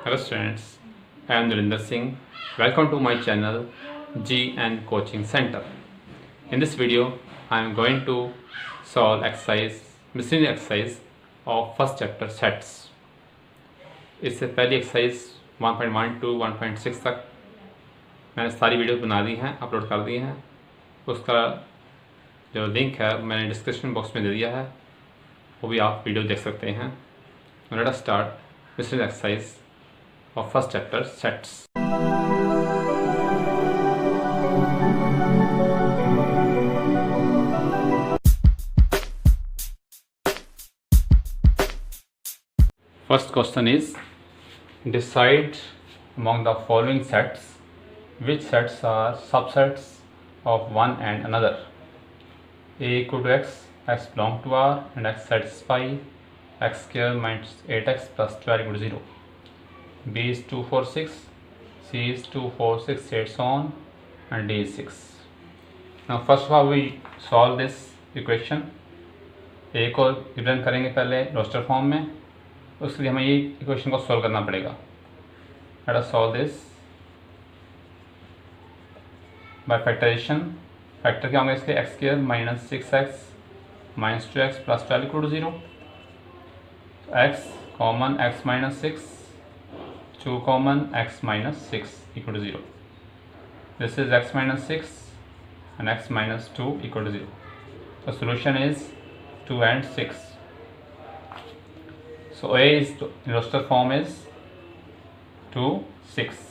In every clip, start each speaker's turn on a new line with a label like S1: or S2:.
S1: Hello students, I am Narinder Singh. Welcome to my channel GN Coaching Center. In this video, I am going to solve miscellaneous exercise of first chapter sets. इससे पहली exercise 1.1 to 1.6 तक मैंने सारी video बना दी हैं, upload कर दी हैं। उसका जो लिंक है मैंने डिस्क्रिप्शन बॉक्स में दे दिया है, वो भी आप वीडियो देख सकते हैं। Let us start miscellaneous exercise of first chapter sets. First question is, decide among the following sets which sets are subsets of one and another. A equal to x, x belong to R, and x satisfy x square minus 8x plus 12 equal to 0. B is 2, 4, 6, C is 2, 4, 6, 8 so on, and D is 6. Now first of all we solve this equation. A को represent करेंगे पहले roster form में, उसके लिए हमें ये equation को solve करना पड़ेगा. Let us solve this by factorization. Factor क्या होंगे इसके, x square minus 6x minus 2x plus 12 equal to 0. X common x minus 6, 2 common x minus 6 equal to 0. This is x minus 6 and x minus 2 equal to 0. The solution is 2 and 6. So A is in roster form is 2, 6.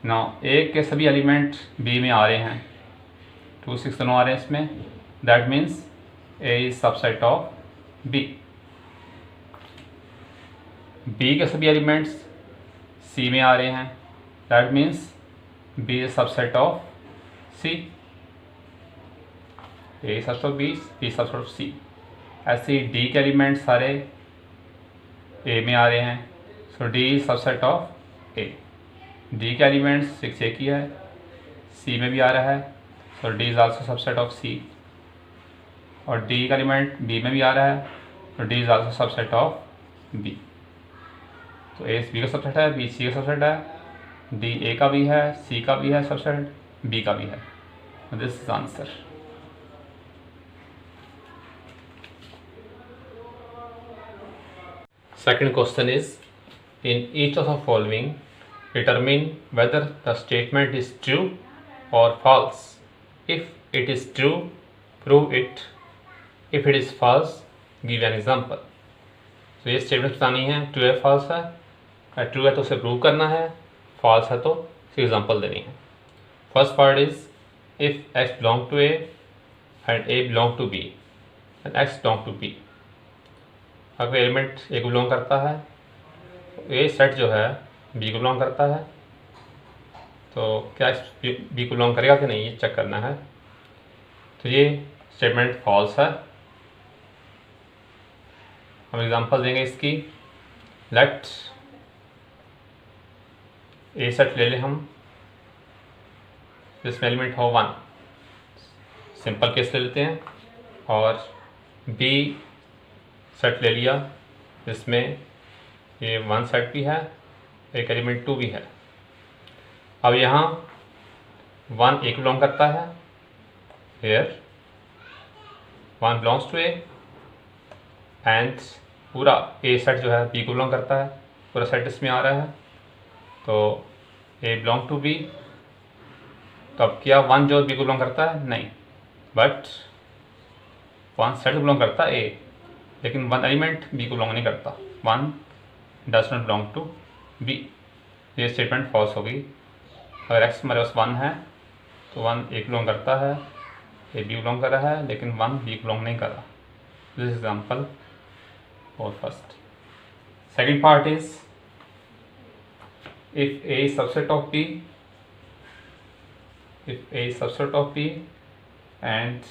S1: Now A के सभी element B में आ रहे हैं, 2, 6 दोनों आ रहे हैं इसमें. That means A is subset of B. B के सभी एलिमेंट्स C में आ रहे हैं, that means B is subset of C. A subset of B, B subset of C. ऐसे ही D के एलिमेंट्स सारे A में आ रहे हैं, सो D is subset of A. D के एलिमेंट्स 6 एक ही है, C में भी आ रहा है, सो D is also subset of C. और D का एलिमेंट B में भी आ रहा है, तो D is also subset of B. तो ए बी का सबसेट है, बी सी का सबसेट है, डी ए का भी है, सी का भी है सबसेट, बी का भी है. This is answer. Second question is, in each of the following determine whether the statement is true और false. If it is true prove it, if it is false give an example. तो ये statement बतानी है, true है false है. True है तो उसे प्रूव करना है, फॉल्स है तो उसकी एग्जांपल देनी है. First part is, if x belong to A and A belong to B and x belong to B. अगर एलिमेंट ए को बिलोंग करता है, ए सेट जो है बी को बिलोंग करता है, तो क्या एक्स बी को बिलोंग करेगा कि नहीं ये चेक करना है. तो ये स्टेटमेंट फॉल्स है. हम एग्जांपल देंगे इसकी. लेट ए सेट ले लें हम, जिसमें एलिमेंट हो 1, सिंपल केस ले लेते हैं. और बी सेट ले लिया, जिसमें ये 1 सेट भी है, एक एलिमेंट 2 भी है. अब यहाँ 1 ए को बिलोंग करता है, here 1 belongs to A, and पूरा ए सेट जो है बी को बिलोंग करता है, पूरा सेट इसमें आ रहा है. तो ए बिलोंग टू बी. तो अब क्या 1 जो बी को बिलोंग करता है, नहीं, बट 1 सेट बिलोंग करता है ए, लेकिन 1 एलिमेंट बी को बिलोंग नहीं करता. 1 does not belong to B. ये स्टेटमेंट फॉल्स होगी. अगर एक्स हमारे पास 1 है तो 1 ए को बिलोंग करता है, ए बी बिलोंग कर रहा है, लेकिन 1 बी को बिलोंग नहीं कर रहा. This example for first. Second part is, if A is subset of B, if A is subset of B and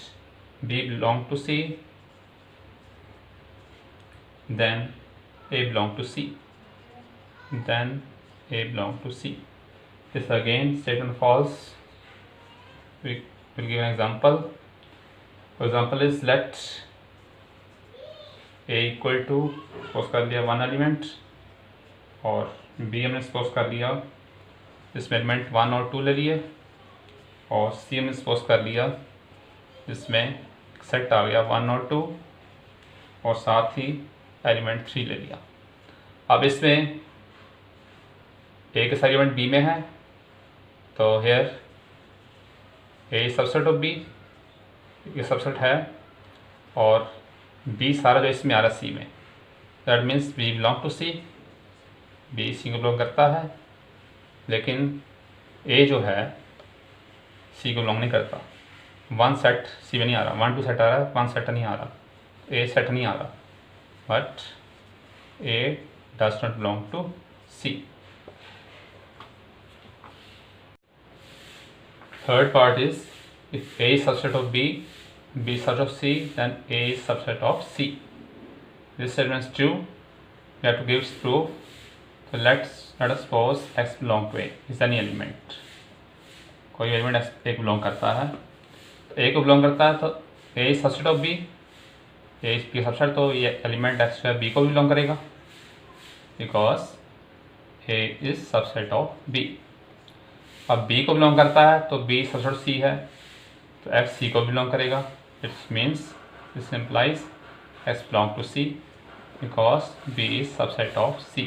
S1: B belong to C, then A belong to C, then A belong to C. This again statement false. We will give an example. For example is, let A equal to, suppose कर लिया 1 element, और B हमने suppose कर लिया जिसमें element 1 और 2 ले लिए, और सी हमने सपोज कर लिया जिसमें सेट आ गया 1 और 2 और साथ ही एलिमेंट 3 ले लिया। अब इसमें ए के सारे एलिमेंट बी में है, तो here A subset of B, ये सबसेट है, और बी सारा जो इसमें आ रहा है सी में, that means B belong to C, B C को बिलोंग करता है, लेकिन ए जो है सी को बिलोंग नहीं करता। 1 सेट सी में नहीं आ रहा, 1 2 सेट आ रहा है, 1 सेट नहीं आ रहा, ए सेट नहीं आ रहा, but A does not belong to C. Third part is, if A is subset of B, B is subset of C, then A is subset of C. This statement is true. We have to give its proof. So let us suppose X belong to A. Is any element? कोई element A को belong करता है, तो A को belong करता है तो A is subset of B. A is B subset, तो ये एलिमेंट X है B को भी बिलोंग करेगा, because A is subset of B. अब B को बिलोंग करता है तो B सबसेट C है, तो X C को बिलोंग करेगा। It's means this implies X belong to C because B is subset of C।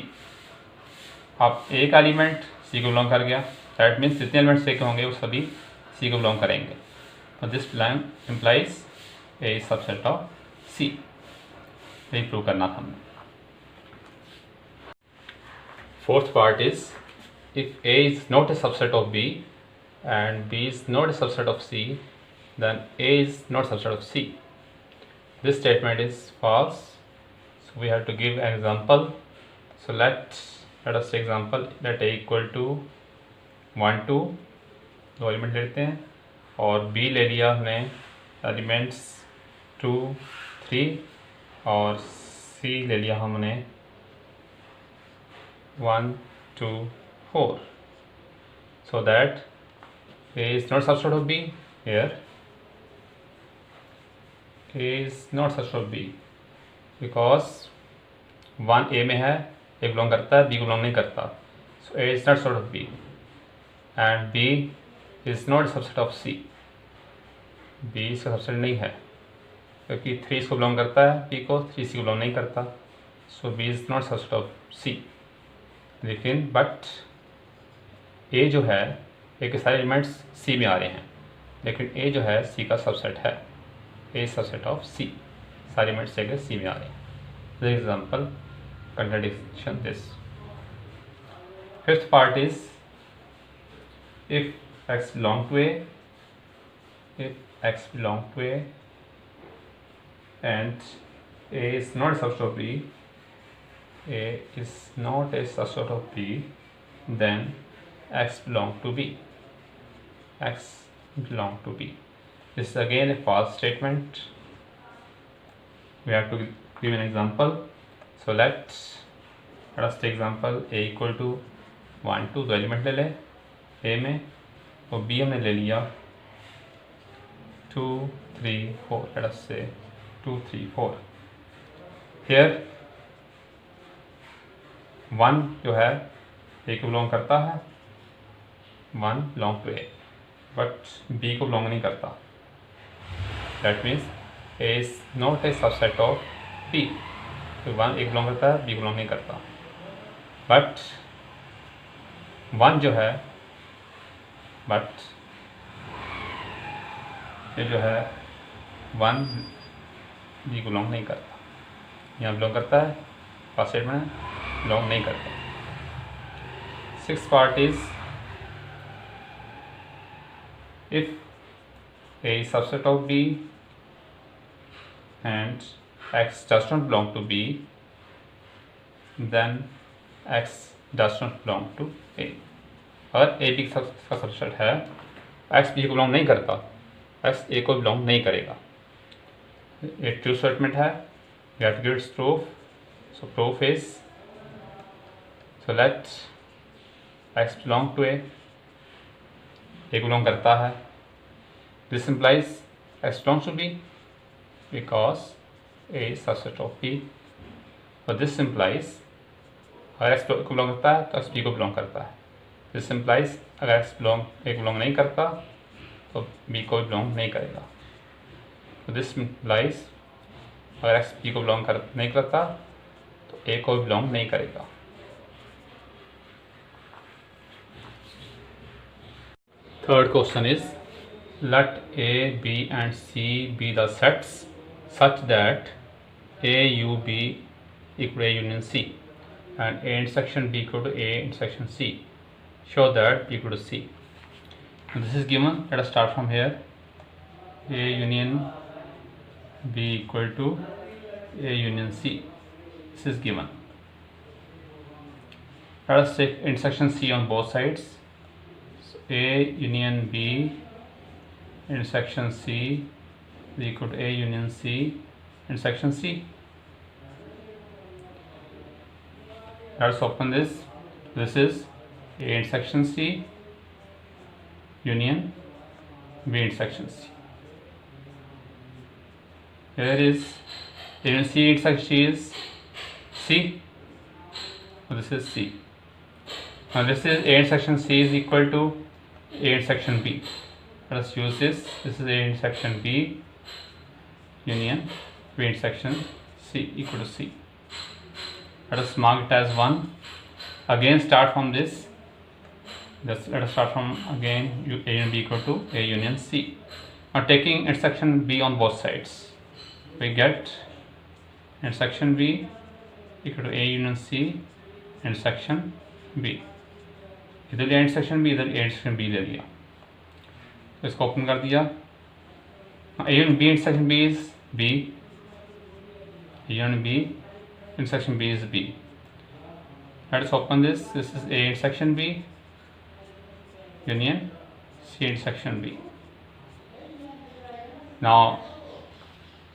S1: अब A का एलिमेंट C को बिलोंग कर गया, दैट मीन्स जितने एलिमेंट्स A के होंगे वो सभी C को बिलोंग करेंगे, तो this implies A is subset of C। यही प्रूव करना था हमने। Fourth part is, if A is not a subset of B and B is not a subset of C, then A is not subset of C. This statement is false, so we have to give an example. So let us take example. Let A equal to 1 2, दो element लेते हैं, और B ले लिया हमने elements 2 3, और C ले लिया हमने 1 2 4, so that A is not subset of B. Here A is not subset of B because 1 A में है, A बिलोंग करता है, B को बिलोंग नहीं करता, so A is not subset of B, and B is not subset of C. B इसका subset नहीं है क्योंकि 3 इसको बिलोंग करता है, B को 3 C को बिलोंग नहीं करता, so B is not subset of C. लेकिन बट A जो है, A के सारे एलिमेंट्स C में आ रहे हैं, लेकिन A जो है C का सबसेट है, A सबसेट ऑफ C, सारे एलिमेंट्स A के C में आ रहे हैं। This example contradiction this. Fifth part is, if X belong to A, if X belong to A and A is not a subset of B, A is not a subset of B, then X belong to B. X belong to B. This is again a false statement. We have to give an example. So let us take example. A equal to 1 2, दो element ले ले A में, और B हमने ले लिया 2 3 4, let us say 2 3 4. Here 1 जो है A को बिलोंग करता है, 1 belong to A, but B को बिलोंग नहीं करता, that means A is not a subset of B. तो 1 A को बिलोंग करता है, B को बिलोंग नहीं करता, but 1 जो है, but ये जो है 1 B को बिलोंग नहीं करता, यहाँ बिलोंग करता है, फर्स्ट स्टेटमेंट में बिलोंग नहीं करता। Sixth part is, if A is subset of B and X does not belong to B, then X does not belong to A. अगर A B का सबसेट है, X B को belong नहीं करता, X A को belong नहीं करेगा। ये ट्रू स्टेटमेंट है, you have to give its proof. So proof is, so let X belong to A, A को बिलोंग करता है, this implies X belongs to B because A is subset of B, but this implies अगर x को belong करता है तो x B को belong करता है। दिस इम्प्लाइज अगर एक्स बिलोंग नहीं करता तो बी को बिलोंग नहीं करेगा। तो दिस इम्प्लाइज अगर एक्स बी को नहीं करता तो ए को बिलोंग नहीं करेगा। Third question is let A, B and C be the sets such that A U B equal to A union C and A intersection B equal to A intersection C. Show that B equal to C. And this is given. Let us start from here. A union B equal to A union C. This is given. Let us take intersection C on both sides. So A union B intersection C is equal to A union C intersection C. Let's open this. This is A intersection C union B intersection C. Here is A union C intersection C is C. So this is C. Now this is A intersection C is equal to A intersection B. Let us use this. This is A intersection B union B intersection C equal to C. Let us mark it as 1. Again start from this. Let us start from again A and B equal to A union C. Now taking intersection B on both sides, we get intersection B equal to A union C intersection B. इधर लिया intersection B, इधर intersection B ले लिया, तो इसको open कर दिया। A union B intersection B is B, union B intersection B is B. Let us open this is A intersection B union C intersection B. Now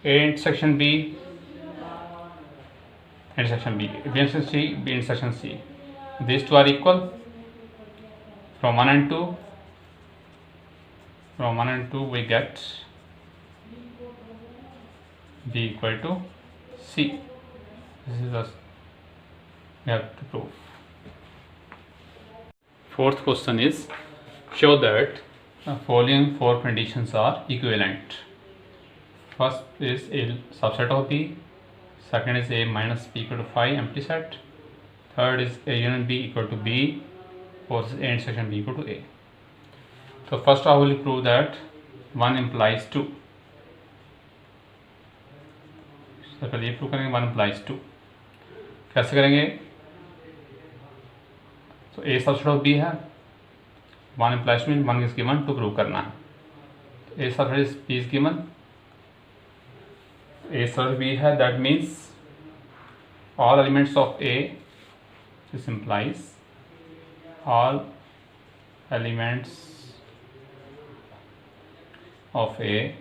S1: A intersection B intersection B, B intersection C, B intersection C. These two are equal. From 1 and 2, we get B equal to C. This is us we have to prove. Fourth question is show that the following 4 conditions are equivalent. First is a subset of B. Second is A minus B equal to phi empty set. Third is A union B equal to B. Fourth is A intersection B equal to A. So first I will prove that 1 implies 2. तो पहले ये prove करेंगे 1 implies 2. कैसे करेंगे? तो A subset of B है, 1 implies 2 1 is given to prove करना है. तो A subset is B is given. A subset B है, that means all elements of A, this implies all elements of A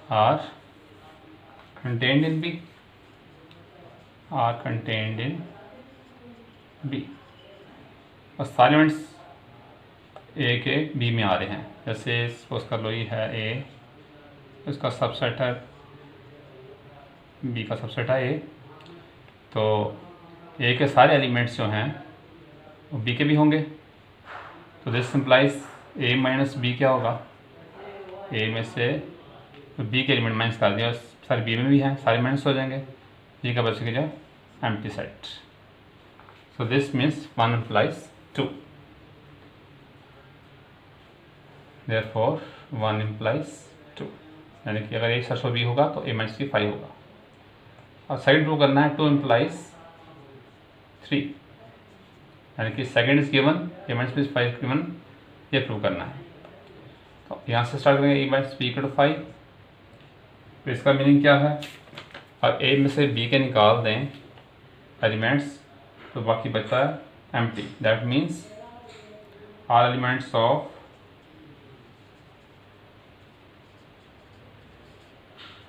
S1: are contained in B, और सारे elements A के B में आ रहे हैं। जैसे सपोज कर लो ये है A, इसका सबसेट है B का सबसेट है A, तो A के सारे एलिमेंट्स जो हैं वो B के भी होंगे। तो this simplifies A minus B क्या होगा? A में से B के एलिमेंट माइनस कर दिया, सारे B में भी हैं, सारे माइनस हो जाएंगे, B का बच गया empty set. So this means 1 implies 2, therefore 1 implies 2, यानी कि अगर एक सबसेट B होगा तो A माइनस B 5 होगा। और सेकंड प्रूव करना है 2 implies 3, यानी कि second is given, A minus B 5 given, ये प्रूव करना है। तो यहाँ से स्टार्ट करेंगे A minus B equal to 5। तो इसका मीनिंग क्या है? और A में से B के निकाल दें एलिमेंट्स, तो बाकी बचता है empty. That means all elements of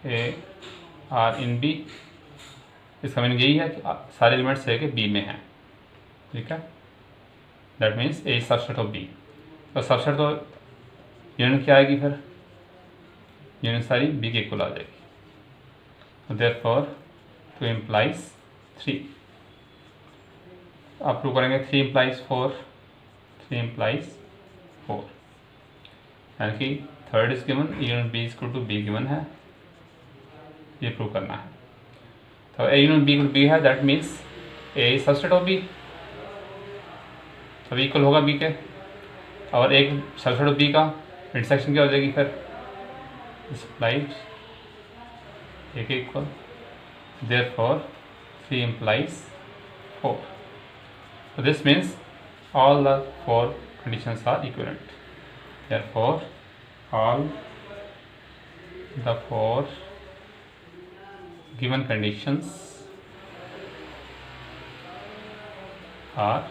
S1: A are in B। इसका मीनिंग यही है कि सारे एलिमेंट्स A के B में हैं, ठीक है। That means A subset of B। तो सबसेट तो यूनिट क्या आएगी फिर? यूनिट सारी B के इक्वल आ जाएगी। तो देयरफॉर 2 implies 3। आप प्रूव करेंगे 3 implies 4, 3 implies 4, यानी कि third is given, A union B equal to B given है, ये प्रूव करना है। तो A union B equal to B है, that means A is subset of B, तो इक्वल होगा बी के, और एक सबसेट ऑफ बी का इंटरसेक्शन क्या हो जाएगी फिर, implies ए के equal, therefore 3 implies 4. So this means all the 4 conditions are equivalent. Therefore all the 4 given conditions are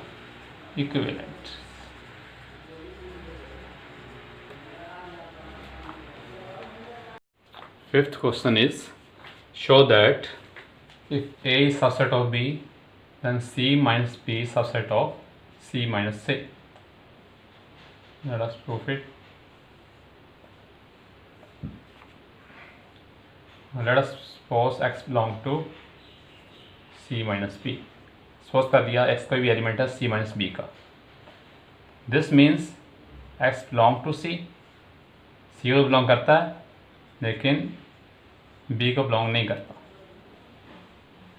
S1: equivalent. Fifth question is, show that if A is subset of B, then C minus B is subset of C minus A. Let us prove it. Let us suppose x belong to C minus B. Suppose कर दिया x कोई भी element है C minus B का. This means x belong to C. C को belong करता है लेकिन B को belong नहीं करता,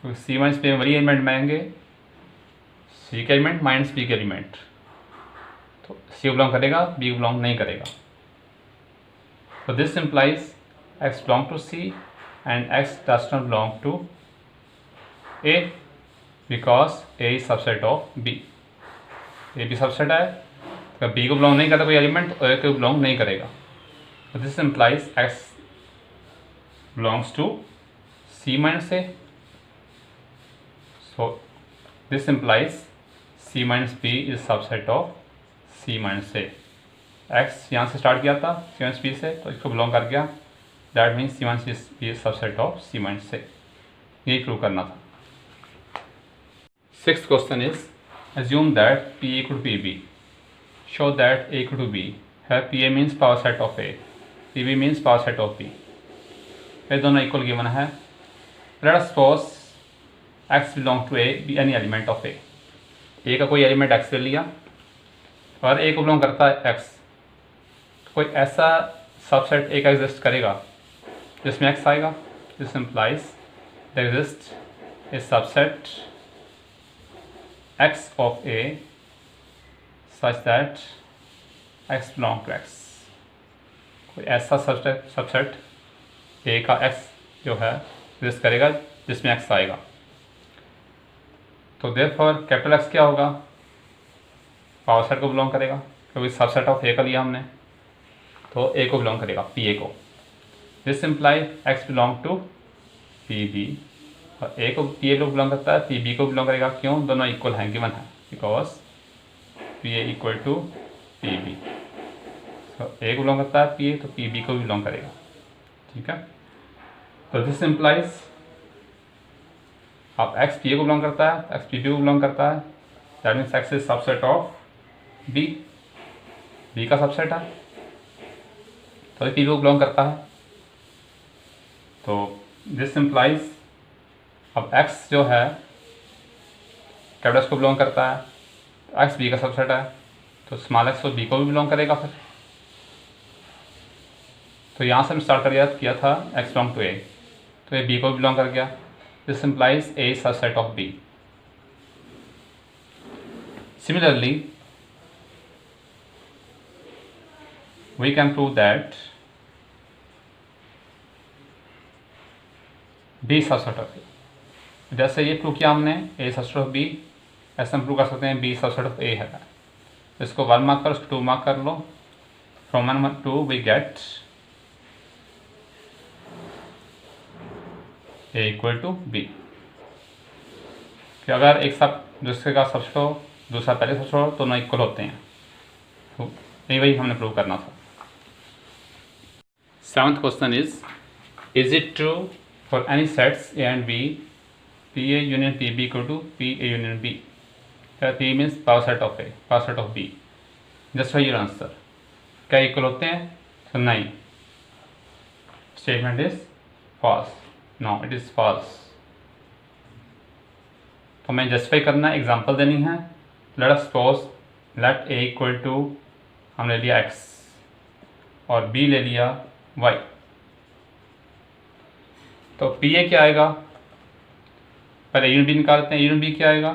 S1: तो सी माइनस बी में वही एलिमेंट बनाएंगे, सी के एलिमेंट माइनस बी के एलिमेंट, तो सी को बिलोंग करेगा, बी को बिलोंग नहीं करेगा। तो this implies X belong to C and X does not belong to A because A is subset of B. A भी सबसेट है, तो बी को बिलोंग नहीं करता कोई एलिमेंट, और ए को बिलोंग नहीं करेगा। तो this implies x belongs to C minus A. So this implies C minus B is subset of C minus A. X यहाँ से स्टार्ट किया था C minus B से, तो इसको बिलोंग कर गया, that means C minus B is subset of C minus A. यही प्रूव करना था। Sixth question is, assume that P equal to PB. Show that A equal to B. Here PA means power set of A, PB means power set of B. ये दोनों equal given है। Let us suppose x belong to A, be any element of A. A का कोई element x ले लिया और A को belong करता है x, कोई ऐसा सबसेट ए का एग्जिस्ट करेगा जिसमें x आएगा। This implies there exist a subset x of A such that x belong to x। कोई ऐसा सबसेट ए का x जो है एग्जिस्ट करेगा जिसमें x आएगा। तो देयरफॉर कैपिटल एक्स क्या होगा, पावर सेट को बिलोंग करेगा, क्योंकि सबसेट ऑफ ए का लिया हमने, तो ए को बिलोंग करेगा, पी ए को। This imply x belong to P B, और ए को पी ए को बिलोंग करता है, पी बी को बिलोंग करेगा। क्यों, दोनों इक्वल हैं, गिवन है, because P A equal to P B. तो ए को बिलोंग करता है पी ए, तो पी बी को भी बिलोंग करेगा। ठीक है, तो दिस इम्प्लाइज अब एक्स पी ए को बिलोंग करता है, एक्स पी बी को बिलोंग करता है, that means x is subset of B, B का सबसेट है, तो पी बी को बिलोंग करता है। तो दिस इम्प्लाइज अब एक्स जो है कैपिटल एक्स को बिलोंग करता है, एक्स बी का सबसेट है, तो स्मॉल एक्स तो बी को भी बिलोंग करेगा फिर। तो यहाँ से हम स्टार्ट किया था एक्स बिलोंग टू ए, तो ये बी को भी बिलोंग कर गया। This implies A is subset of B. Similarly, we can prove that B is subset of A. जैसे ये प्रूव किया हमने A is subset of B, ऐसे हम प्रूव कर सकते हैं B is subset of A है। इसको 1 मार्क करो, इसको 2 मार्क कर लो। From 1 to 2 we get A equal to B. कि अगर एक सब दूसरे का सबसेट हो, दूसरा पहले सबसेट हो, तो दोनों इक्वल होते हैं। तो नहीं, वही हमने प्रूव करना था। Seventh question is it true for any sets A and B, P A union P B equal to P A union B. P means power set of A, power set of B. Just for your answer, क्या equal होते हैं? तो नहीं, statement is false. No, it is false. तो हमें justify करना है, example देनी है। Let us suppose let A equal to, हमने लिया x और b ले लिया y। तो पी ए क्या आएगा, पहले यूनिट बी निकालते हैं। यूनिट बी क्या आएगा,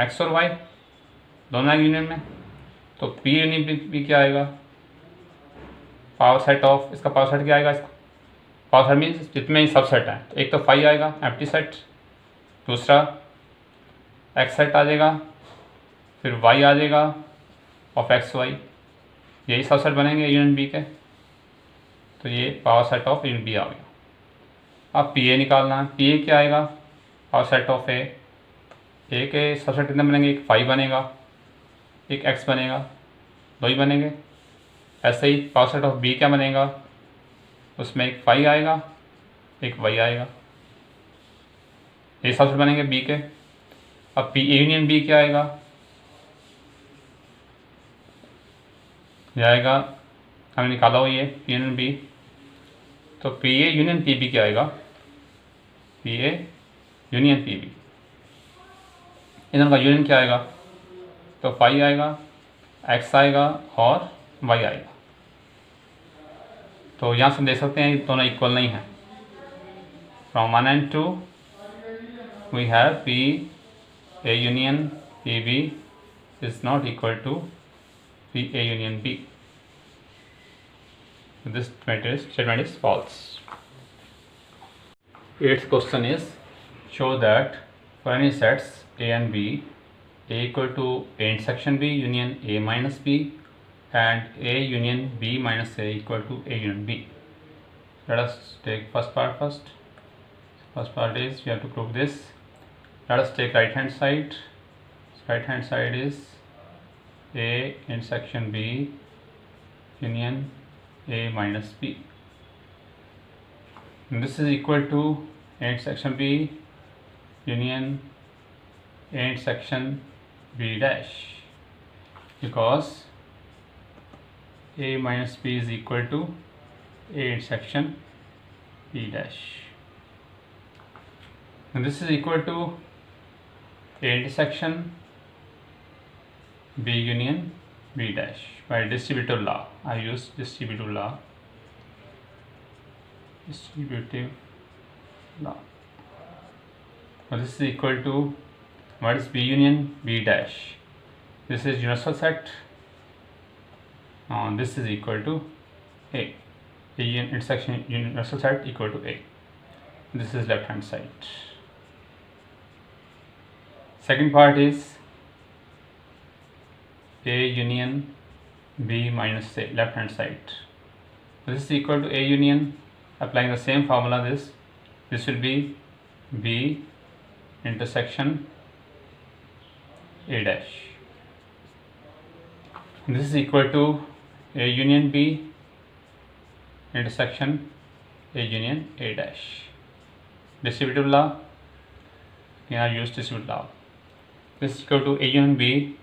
S1: x और y दोनों आएंगे यूनियन में। तो पी यूनिट बी क्या आएगा, पावर सेट ऑफ, इसका पावर सेट क्या आएगा, इसका पावर सेट मीन्स जितने ही सबसेट हैं। तो एक तो फाइव आएगा एम्प्टी सेट, दूसरा एक्स सेट आ जाएगा, फिर वाई आ जाएगा ऑफ एक्स वाई, यही सबसेट बनेंगे यूनिट बी के। तो ये power set of unit B आ गया। अब पी ए निकालना है। पी ए क्या आएगा, पावर सेट ऑफ ए के सबसेट कितने बनेंगे, एक फाइव बनेगा, एक एक्स बनेगा, दो ही बनेंगे। ऐसे ही पावर सेट ऑफ बी क्या बनेगा, उसमें एक फाइव आएगा, एक वाई आएगा, ये सबसेट बनेंगे बी के। अब पी ए यूनियन बी क्या आएगा, ये आएगा, हमने निकाला हो ये पी यूनियन बी। तो P A union P B क्या आएगा, P A union P B, इन का यूनियन क्या आएगा, तो फाइव आएगा, एक्स आएगा और वाई आएगा। तो यहाँ से हम देख सकते हैं दोनों इक्वल नहीं हैं। From 1 and 2 we have P A union P B is not equal to P A union B. This statement is false. Eighth question is, show that for any sets A and B, A equal to A intersection B union A minus B and A union B minus A equal to A union B. Let us take first part first. First part is we have to prove this. Let us take right hand side. Right hand side is A intersection B union A minus B. And this is equal to A intersection B union A intersection B dash, because A minus B is equal to A intersection B dash. And this is equal to A intersection B union B dash. By distributive law, I use distributive law. Distributive law. Now this is equal to, what is B union B dash? This is universal set. This is equal to A. A intersection universal set equal to A. This is left hand side. Second part is A union B minus A, left hand side. This is equal to A union, applying the same formula, this will be B intersection A dash. This is equal to A union B intersection A union A dash. Distributive law, here I use distributive law. This is equal to A union B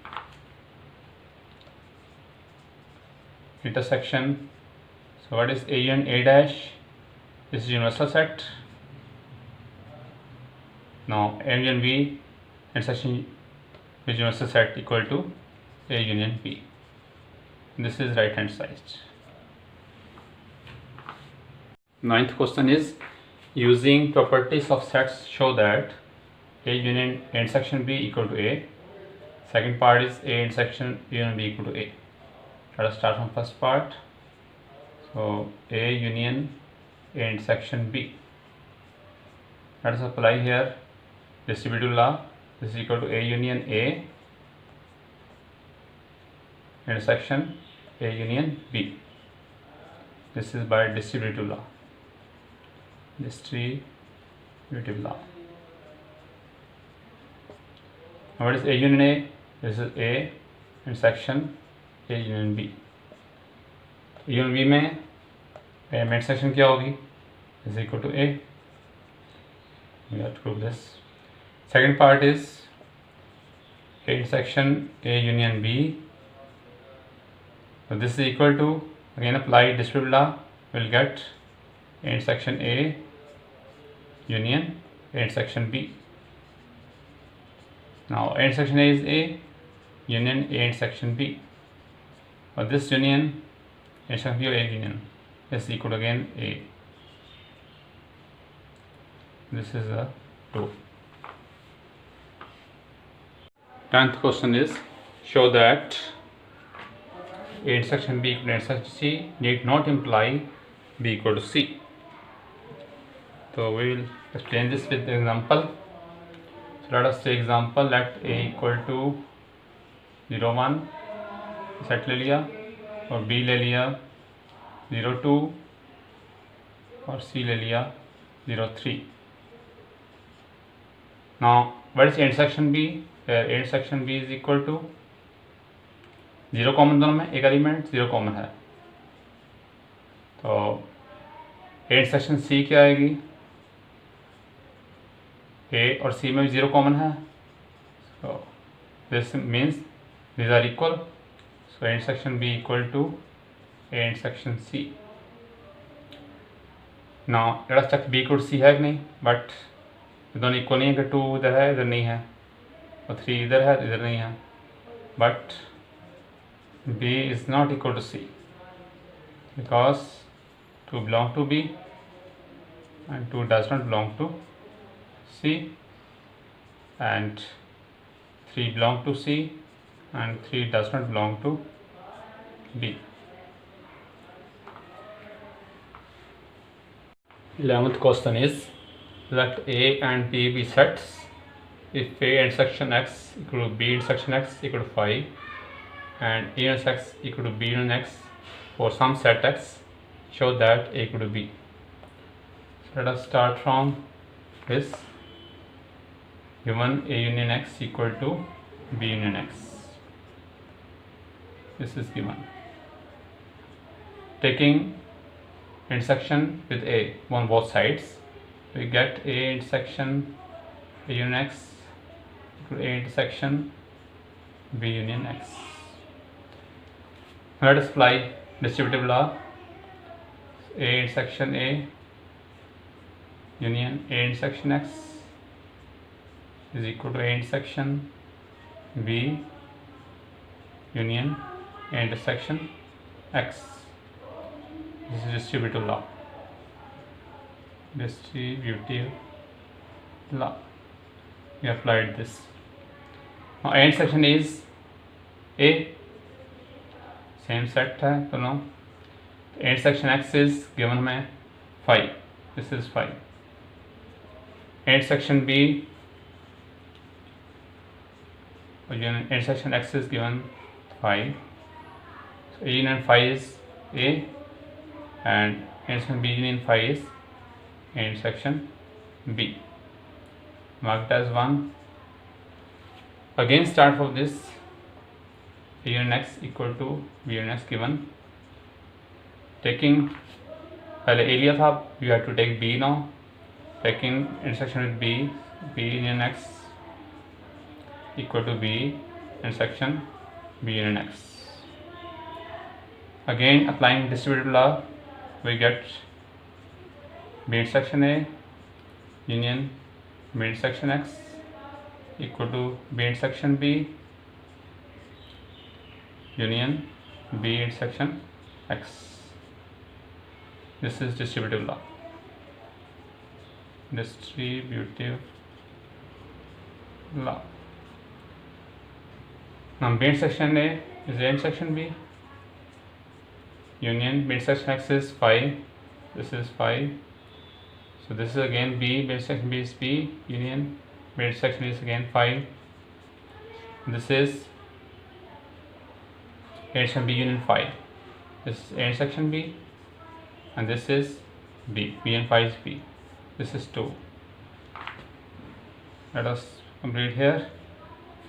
S1: intersection. So what is A union A dash? This is universal set. Now A union B intersection with universal set equal to A union B. This is right hand side. Ninth question is, using properties of sets show that A union A intersection B equal to A. Second part is A intersection union B equal to A. Let us start from first part. So A union A intersection B. Let us apply here distributive law. This is equal to A union A intersection A union B. This is by distributive law. Distributive law. Now what is A union A? This is A intersection A union B. union B में intersection क्या होगी, is equal to A. We have to prove this. Second part is A intersection A union B. So this is equal to, again apply distributive law, we'll get A intersection A union intersection B. Now intersection A is A, union A intersection B. But this union, intersection B or A union, is equal to again A. This is a 2. 10th question is, show that A intersection B equal to intersection C need not imply B equal to C. So we will explain this with the example. So let us take example, let A equal to 0 1 set ले लिया और B ले लिया 0 2 और C ले लिया 0 3. Now what is intersection B? Intersection B is equal to 0 common दोनों में, एक एलिमेंट 0 कॉमन है, तो इंटरसेक्शन C क्या आएगी? A और C में भी 0 कॉमन है, so this means these are equal. So intersection B equal to A intersection C. Now let us check B equal to C है कि नहीं, बट दोनों इक्वल नहीं है कि 2 इधर है इधर नहीं है और 3 इधर है इधर नहीं है, but B is not equal to C because 2 belong to B and 2 does not belong to C and 3 belong to C and 3 does not belong to B. 11th question is, let A and B be sets if A intersection X equal to B intersection X equal to 5 and A intersection X equal to B union X for some set X, show that A equal to B. So let us start from this. Given A union X equal to B union X, this is given. Taking intersection with A on both sides, we get A intersection A union X equal to A intersection B union X. Let us apply distributive law. A intersection A union A intersection X is equal to A intersection B union A intersection X. This is distributive law. Distributive law. We applied this. Now A intersection is A, same set है दोनों. Intersection X is given हमें 5. This is 5. Intersection B intersection X is given 5. So A union 5 is A and intersection B union 5 is intersection B. Marked as 1. Again start from this. A union X equal to B union X given. Taking पहले A लिया था, you have to take B now. Taking intersection with B, B union X equal to B intersection B union X. Again applying distributive law, we get B intersection A union B intersection X equal to B intersection B union B intersection X. This is distributive law. Distributive law. Now B intersection A is A intersection B union B intersection X is 5. This is 5. So this is again B intersection B is B union B intersection is again 5. This is A intersection B union 5. This is A intersection B and this is B. B and 5 is B. This is 2. Let us complete here.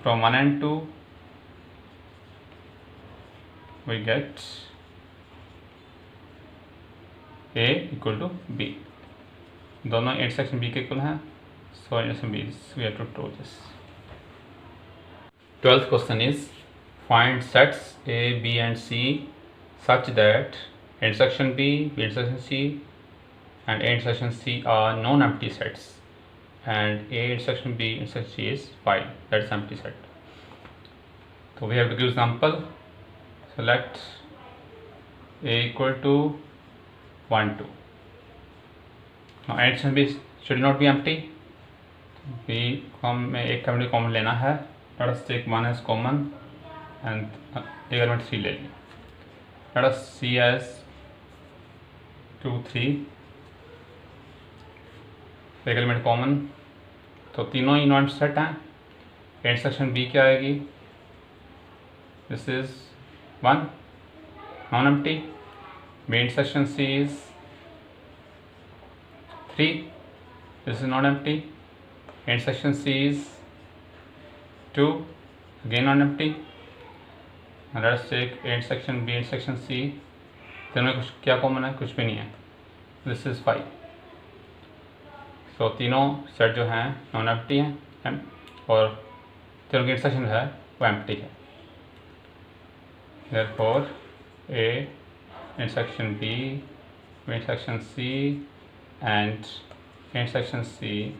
S1: From 1 and 2 we get A equal to B. दोनों intersection B के equal हैं, so intersection B is, we have to draw this. 12th question is, find sets A, B and C such that intersection B, B intersection C and A intersection C are non-empty sets and A intersection B intersection C is 5. That's empty set. So we have to give example. Select A equal to 1 2. Now intersection B should not be empty. B में एक element common लेना है. Let us take 1 as common and एक element 3 ले लें. Let us see as 2 3. एक element common, तो तीनों ही नॉन सेट हैं. इंटरसेक्शन बी क्या आएगी? This is 1 non empty. B intersection C is 3. This is non empty. Intersection C is 2, again non empty. Now let us take intersection B intersection C. तीनों में कुछ क्या कॉमन है? कुछ भी नहीं है. This is 5. So तीनों सेट जो हैं नॉन एम्प्टी हैं और तीनों की इंटरसेक्शन है वो एम्प्टी है. Therefore A intersection B intersection C and intersection C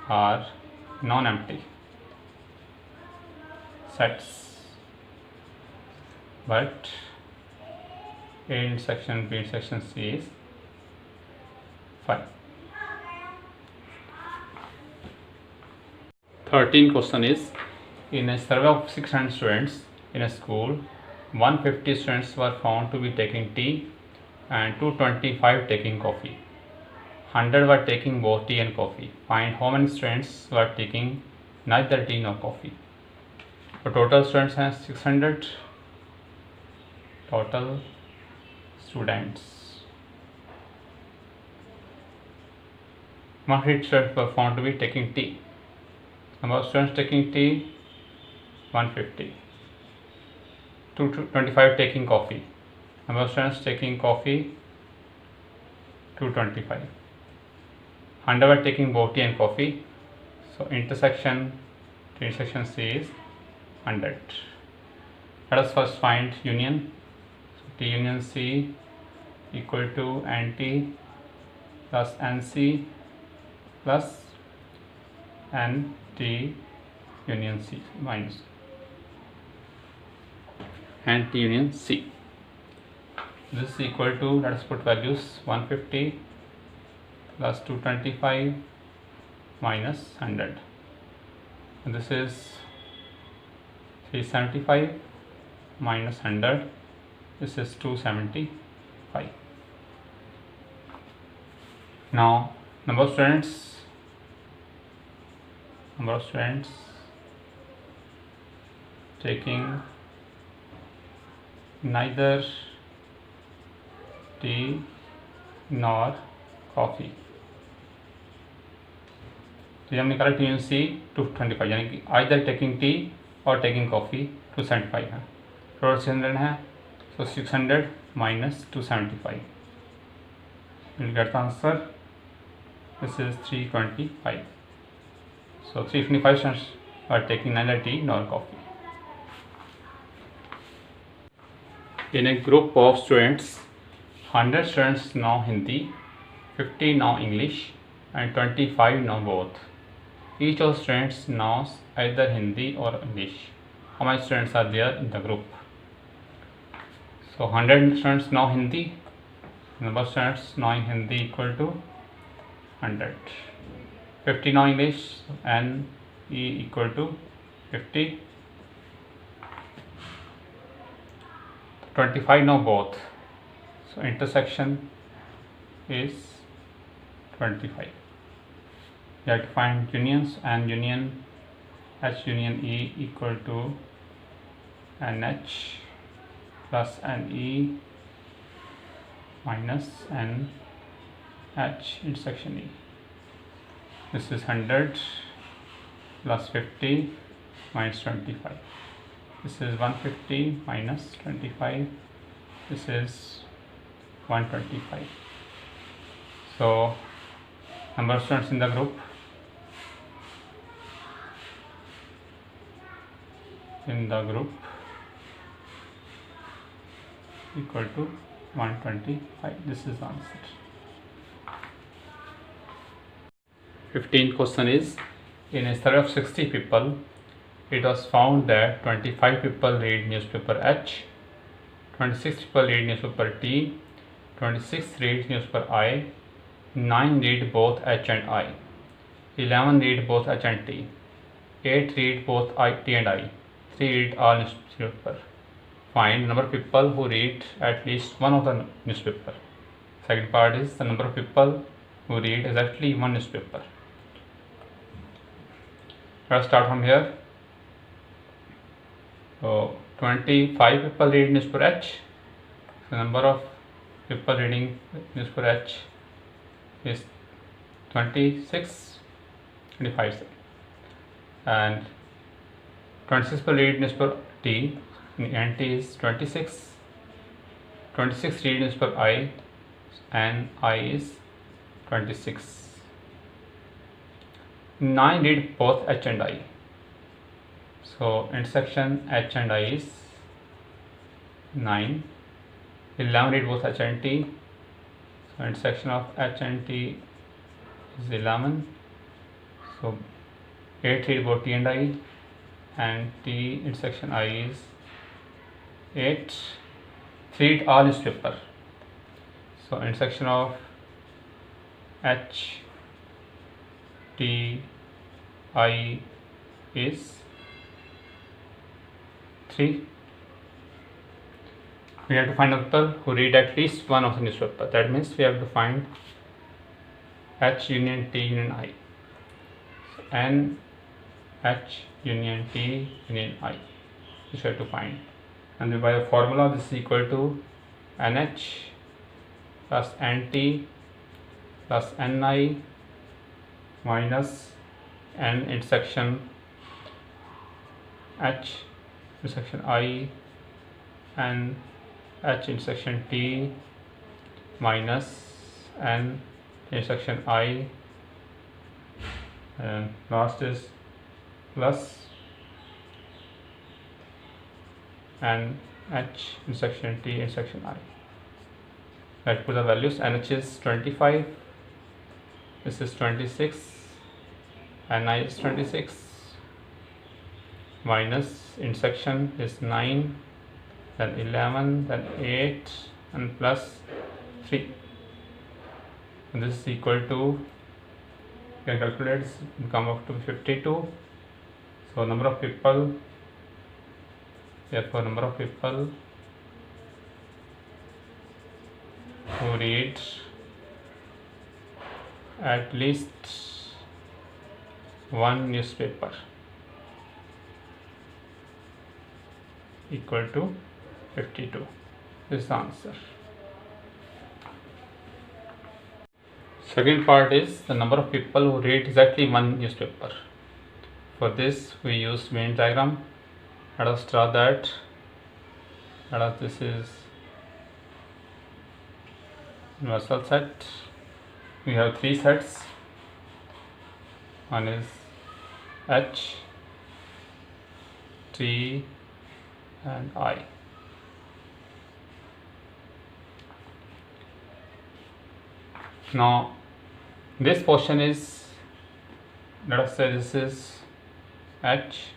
S1: are non-empty sets, but A intersection B intersection C is 5. 13 question is, in a survey of 600 students in a school, 150 students were found to be taking tea and 225 taking coffee. 100 were taking both tea and coffee. Find how many students were taking neither tea nor coffee. So total students हैं 600. Total students. 100 students were found to be taking tea. Number of students taking tea 150. 225 taking coffee. Number of students taking coffee 225. 100 were taking both tea and coffee. So intersection to intersection C is 100. Let us first find union. So T union C equal to NT plus NC plus NT union C minus NT union C. This is equal to, let us put values, 150 plus 225 minus 100. And this is 375 minus 100. This is 275. Now number of students taking neither tea nor coffee. तो हमने निकाला T C 225, यानी कि either taking tea और taking coffee 275 है. Total 600 है. सो 600 minus 275 will get the answer. This is 325. So 325 students are taking neither tea nor coffee. In a group of students, 100 students know Hindi, 50 know English and 25 know both. Each of students knows either Hindi or English. How many students are there in the group? So 100 students know Hindi. Number of students knowing Hindi equal to 100. 50 know English and E equal to 50. 25 know both. So intersection is 25. You have to find unions, and union H union E equal to NH plus NE minus NH intersection E. This is 100 plus 50 minus 25. This is 150 minus 25. This is 125. So number of students in the group equal to 125. This is the answer. 15th question is, in a study of 60 people, it was found that 25 people read newspaper H, 26 people read newspaper T, 26 read newspaper I, 9 read both H and I, 11 read both H and T, 8 read both T and I, 3 read all newspaper. Find number of people who read at least one of the newspaper. Second part is the number of people who read exactly one newspaper. Let's start from here. So 25 people read newspaper H. The number of people reading newspaper H is 26, 25, and 26 people read newspaper T, and T is 26. 26 read newspaper I, and I is 26. 9 read both H and I. So intersection H and I is 9. 11 read both H and T. So intersection of H and T is 11. So 8 read both T and I, and T intersection I is 8. 3 read all newspaper. So intersection of H, T, I is 3. We have to find people who read at least one of the newspaper. That means we have to find H union T union I. So N, H union T union I. This we have to find. And then by the formula, this is equal to NH plus NT plus NI minus N intersection H intersection I and H intersection T minus N intersection I, and last is plus N H intersection T intersection I. Let's put the values. NH is 25, this is 26, NI is 26, minus intersection is 9, then 11, then 8, and plus 3. And this is equal to, you can calculate, it will come up to 52. So number of people, therefore number of people who read at least one newspaper equal to 52. This is the answer. Second part is the number of people who read exactly one newspaper. For this we use Venn diagram. Let us draw that. Let us, this is universal set. We have 3 sets. One is H, T, and I. Now this portion is, let us say this is H,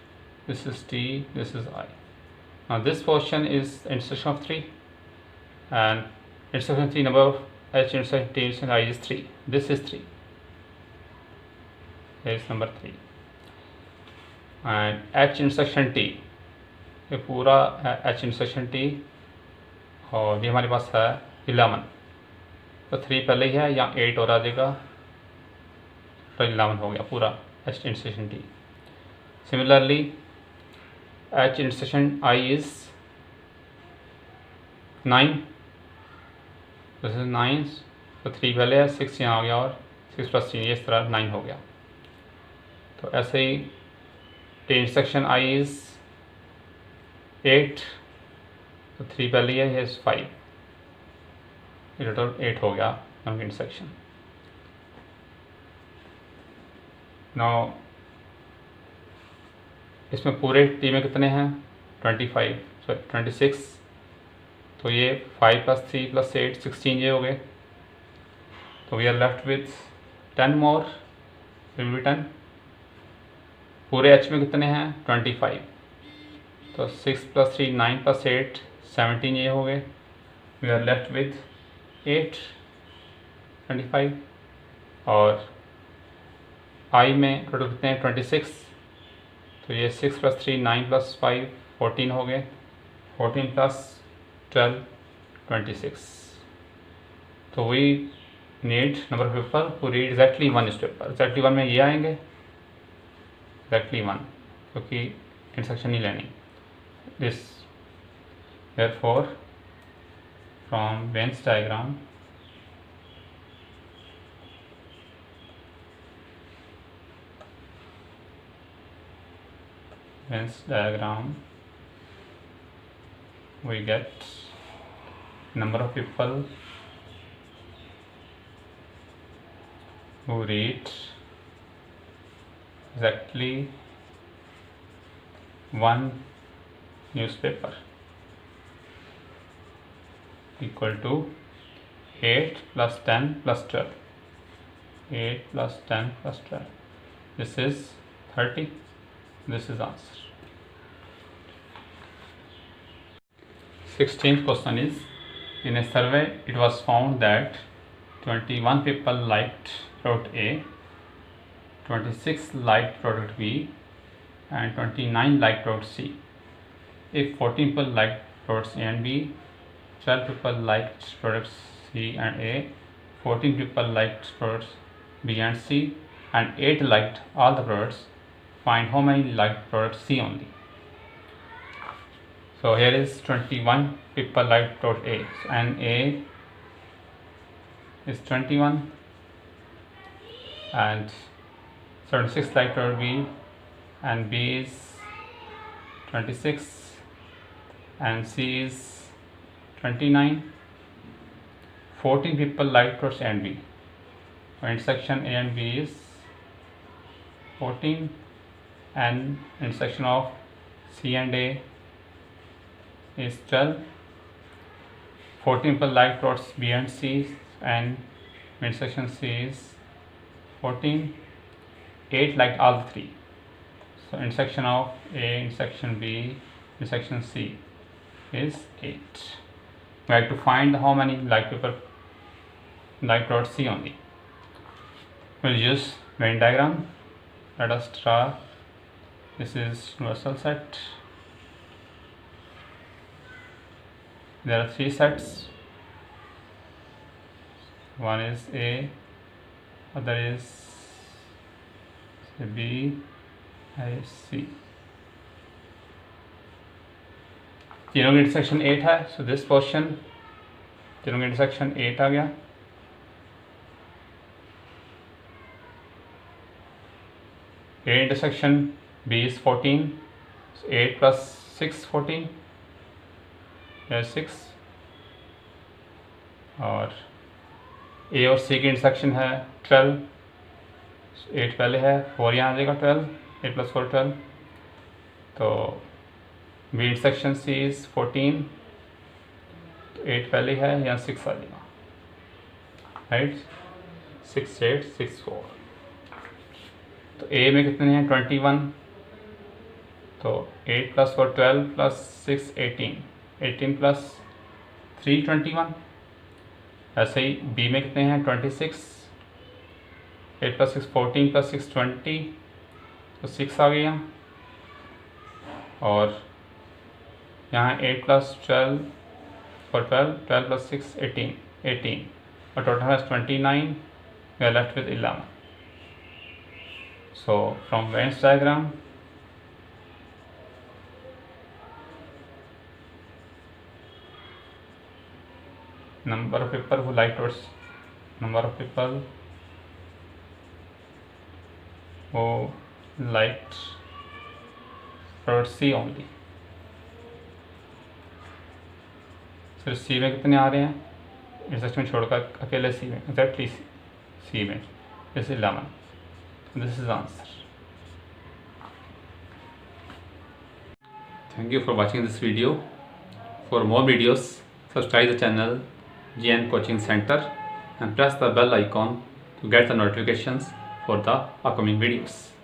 S1: this is T, this is I. Now this portion is intersection of 3, and intersection 3 number of H intersection T intersection I is 3. This is 3. Here is number 3. And H intersection T, ये पूरा H intersection T, और ये हमारे पास है 11. तो 3 पहले ही है, यहाँ 8 और आ जाएगा, तो 11 हो गया पूरा H intersection T. Similarly, H intersection I is 9. This is 9, तो 3 पहले है, 6 यहाँ आ गया, और 6 प्लस 3 इस तरह 9 हो गया. तो ऐसे ही T intersection I is 8, तो 3 पहले है, ये 5, टोटल 8 हो गया नॉन इंटरसेक्शन. नाउ इसमें पूरे टी में कितने हैं? 26. तो ये 5 + 3 + 8 16 ये हो गए. तो we are left with 10 more. Will be 10। पूरे एच में कितने हैं 25, तो 6 + 3 9 + 8 17 ये हो गए। We are left with 8 25। और आई में टोटल कितने हैं 26, तो ये 6 + 3 9 + 5 14 हो गए। 14 + 12 26। तो we need number of people who read exactly 1 newspaper. Exactly 1 में ये आएंगे, एग्जैक्टली 1, क्योंकि इंटरसेक्शन नहीं लेनी। This therefore from Venn diagram we get number of people who read exactly 1 newspaper equal to 8 + 10 + 12. 8 + 10 + 12. This is 30. This is answer. 16th question is, in a survey it was found that 21 people liked product A, 26 liked product B, and 29 liked product C. If 14 people liked products A and B, 12 people liked products C and A, 14 people liked products B and C, and 8 liked all the products, find how many liked product C only. So here is 21 people liked product A, and A is 21, and 76 liked product B, and B is 26, and C is 29. 14 people liked products A and B. Intersection A and B is 14, and intersection of C and A is 12. 14 people liked products B and C, and intersection C is 14. 8 liked all the three. So intersection of A, intersection B, intersection C is 8. We have to find how many like people like product C only. We'll use Venn diagram. Let us draw. This is universal set. There are 3 sets. One is A, other is B, and C. तीनों की intersection 8 है, so this portion तीनों की intersection 8 आ गया। A intersection B is 14, so 8 + 6 14, या 6। और A और C की इंटरसेक्शन है 12, 8 पहले है, 4 यहाँ आ जाएगा 12, 8 + 4 12। तो B intersection C is 14, तो 8 पहले है, यहाँ 6 आ जाएगा, राइट। 6 8 6 4। तो A में कितने हैं 21, तो 8 + 4 12 + 6 18, 18 + 3 21। ऐसे ही B में कितने हैं 26, 8 + 6 14 + 6 20, तो 6 आ गया। और यहाँ 8 + 12 for 12, 12 + 6 18, 18, और total has 29. We are left with 11. So from Venn diagram, number of people who liked products, number of people who liked product C only. सिर्फ C में कितने आ रहे हैं, इंटरसेक्शन छोड़कर अकेले C में, एग्जैक्टली C में, this is 11. This is answer. Thank you for watching this video. For more videos, subscribe the channel GN Coaching Center and press the bell icon to get the notifications for the upcoming videos.